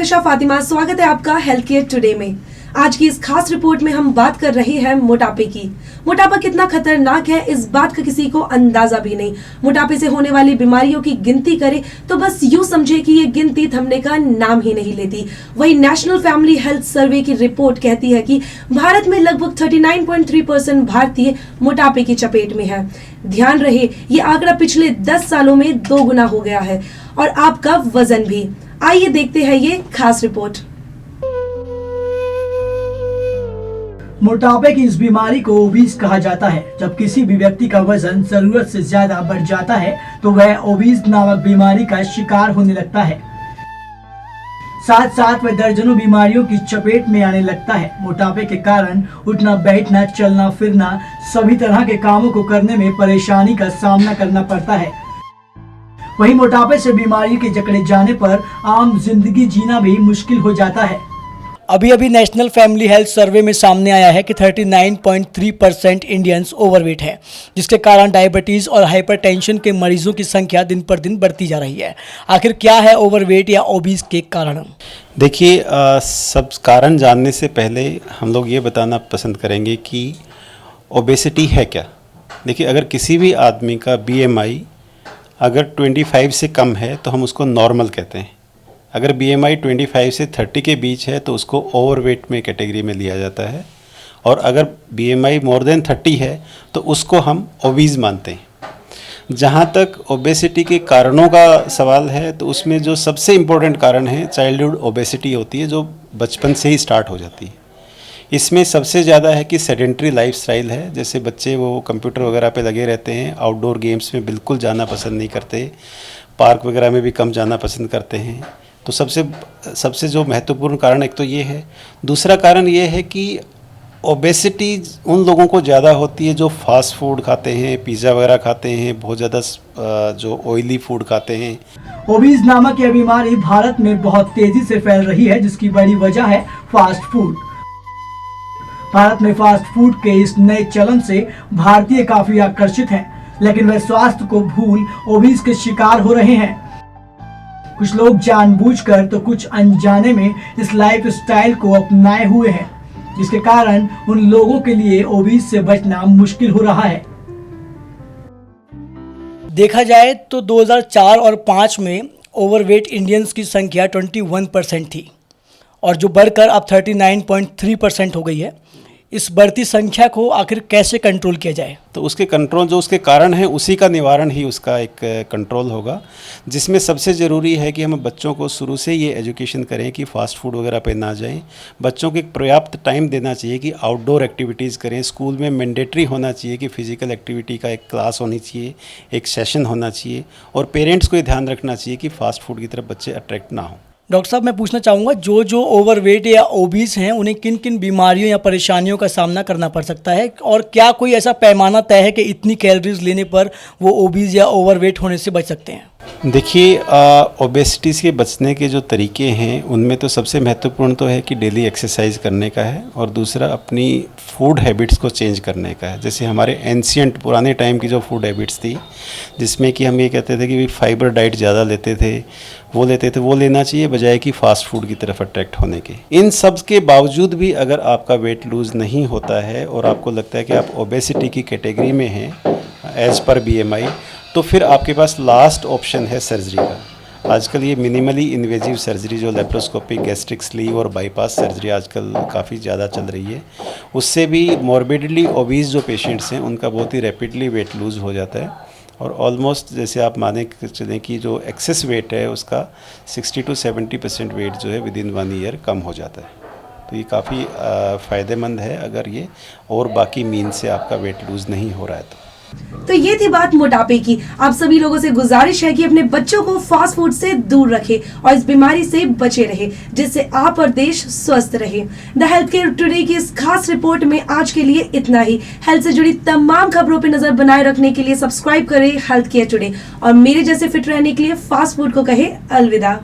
निशा फातिमा, स्वागत है आपका हेल्थ केयर टुडे में। आज की इस खास रिपोर्ट में हम बात कर रहे हैं मोटापे की। मोटापा कितना खतरनाक है इस बात का किसी को अंदाजा भी नहीं। मोटापे से होने वाली बीमारियों की गिनती करें तो बस यूं समझे कि ये गिनती थमने का नाम ही नहीं लेती। वही नेशनल फैमिली हेल्थ सर्वे की रिपोर्ट कहती है कि भारत में लगभग 39.3% भारतीय मोटापे की चपेट में है। ध्यान रहे, ये आंकड़ा पिछले 10 सालों में 2 गुना हो गया है और आपका वजन भी। आइए देखते हैं ये खास रिपोर्ट। मोटापे की इस बीमारी को ओबीज कहा जाता है। जब किसी भी व्यक्ति का वजन जरूरत से ज्यादा बढ़ जाता है तो वह ओबीज नामक बीमारी का शिकार होने लगता है। साथ साथ वह दर्जनों बीमारियों की चपेट में आने लगता है। मोटापे के कारण उठना बैठना, चलना फिरना, सभी तरह के कामों को करने में परेशानी का सामना करना पड़ता है। वहीं मोटापे से बीमारी के जकड़े जाने पर आम जिंदगी जीना भी मुश्किल हो जाता है। अभी नेशनल फैमिली हेल्थ सर्वे में सामने आया है कि 39.3% इंडियंस ओवरवेट है, जिसके कारण डायबिटीज़ और हाइपरटेंशन के मरीजों की संख्या दिन पर दिन बढ़ती जा रही है। आखिर क्या है ओवरवेट या ओबीज के कारण? देखिए, सब कारण जानने से पहले हम लोग ये बताना पसंद करेंगे कि ओबेसिटी है क्या। देखिए, अगर किसी भी आदमी का BMI अगर 25 से कम है तो हम उसको नॉर्मल कहते हैं। अगर BMI 25 से 30 के बीच है तो उसको ओवरवेट में कैटेगरी में लिया जाता है, और अगर BMI मोर देन 30 है तो उसको हम ओबीज मानते हैं। जहाँ तक ओबेसिटी के कारणों का सवाल है तो उसमें जो सबसे इम्पोर्टेंट कारण है चाइल्डहुड ओबेसिटी होती है, जो बचपन से ही स्टार्ट हो जाती है। इसमें सबसे ज़्यादा है कि सेडेंट्री लाइफस्टाइल है। जैसे बच्चे वो कंप्यूटर वगैरह पे लगे रहते हैं, आउटडोर गेम्स में बिल्कुल जाना पसंद नहीं करते, पार्क वगैरह में भी कम जाना पसंद करते हैं। तो सबसे जो महत्वपूर्ण कारण एक तो ये है। दूसरा कारण ये है कि ओबेसिटी उन लोगों को ज़्यादा होती है जो फास्ट फूड खाते हैं, पिज़्ज़ा वगैरह खाते हैं, बहुत ज़्यादा जो ऑयली फूड खाते हैं। ओबीज नामक यह बीमारी भारत में बहुत तेजी से फैल रही है, जिसकी बड़ी वजह है फास्ट फूड। भारत में फास्ट फूड के इस नए चलन से भारतीय काफी आकर्षित हैं, लेकिन वे स्वास्थ्य को भूल ओबीज के शिकार हो रहे हैं। कुछ लोग जानबूझकर तो कुछ अनजाने में इस लाइफ स्टाइल को अपनाए हुए हैं, जिसके कारण उन लोगों के लिए ओबीज से बचना मुश्किल हो रहा है। देखा जाए तो 2004 और 2005 में ओवरवेट इंडियंस की संख्या 21% थी और जो बढ़कर अब 39.3% हो गई है। इस बढ़ती संख्या को आखिर कैसे कंट्रोल किया जाए? तो उसके कंट्रोल, जो उसके कारण है उसी का निवारण ही उसका एक कंट्रोल होगा, जिसमें सबसे ज़रूरी है कि हम बच्चों को शुरू से ये एजुकेशन करें कि फ़ास्ट फूड वगैरह पे ना जाएं। बच्चों को एक पर्याप्त टाइम देना चाहिए कि आउटडोर एक्टिविटीज़ करें। स्कूल में मैंडेटरी होना चाहिए कि फ़िज़िकल एक्टिविटी का एक क्लास होनी चाहिए, एक सेशन होना चाहिए, और पेरेंट्स को ये ध्यान रखना चाहिए कि फ़ास्ट फूड की तरफ बच्चे अट्रैक्ट ना हों। डॉक्टर साहब, मैं पूछना चाहूँगा, जो ओवरवेट या ओबीज हैं उन्हें किन किन बीमारियों या परेशानियों का सामना करना पड़ सकता है, और क्या कोई ऐसा पैमाना तय है कि इतनी कैलोरीज लेने पर वो ओबीज या ओवरवेट होने से बच सकते हैं? देखिए, ओबेसिटी से बचने के जो तरीके हैं उनमें तो सबसे महत्वपूर्ण तो है कि डेली एक्सरसाइज करने का है, और दूसरा अपनी फूड हैबिट्स को चेंज करने का है। जैसे हमारे एंशियंट पुराने टाइम की जो फूड हैबिट्स थी, जिसमें कि हम ये कहते थे कि फाइबर डाइट ज़्यादा लेते थे, वो लेना चाहिए बजाय कि फ़ास्ट फूड की तरफ अट्रैक्ट होने के। इन सब के बावजूद भी अगर आपका वेट लूज़ नहीं होता है और आपको लगता है कि आप ओबेसिटी की कैटेगरी में हैं एज़ पर BMI, तो फिर आपके पास लास्ट ऑप्शन है सर्जरी का। आजकल ये मिनिमली इन्वेजिव सर्जरी, जो लेप्रोस्कोपिक, गैस्ट्रिक स्लीव और बाईपास सर्जरी आजकल काफ़ी ज़्यादा चल रही है, उससे भी मॉर्बिडली ओबीज जो पेशेंट्स हैं उनका बहुत ही रैपिडली वेट लूज़ हो जाता है, और ऑलमोस्ट जैसे आप माने चलें कि जो एक्सेस वेट है उसका 60 to 70% वेट जो है विदिन 1 ईयर कम हो जाता है। तो ये काफ़ी फ़ायदेमंद है अगर ये और बाकी मीन से आपका वेट लूज़ नहीं हो रहा है तो ये थी बात मोटापे की। आप सभी लोगों से गुजारिश है कि अपने बच्चों को फास्ट फूड से दूर रखें और इस बीमारी से बचे रहे, जिससे आप और देश स्वस्थ रहे। द हेल्थ केयर टुडे की इस खास रिपोर्ट में आज के लिए इतना ही। हेल्थ से जुड़ी तमाम खबरों पर नजर बनाए रखने के लिए सब्सक्राइब करें हेल्थ केयर टुडे, और मेरे जैसे फिट रहने के लिए फास्ट फूड को कहे अलविदा।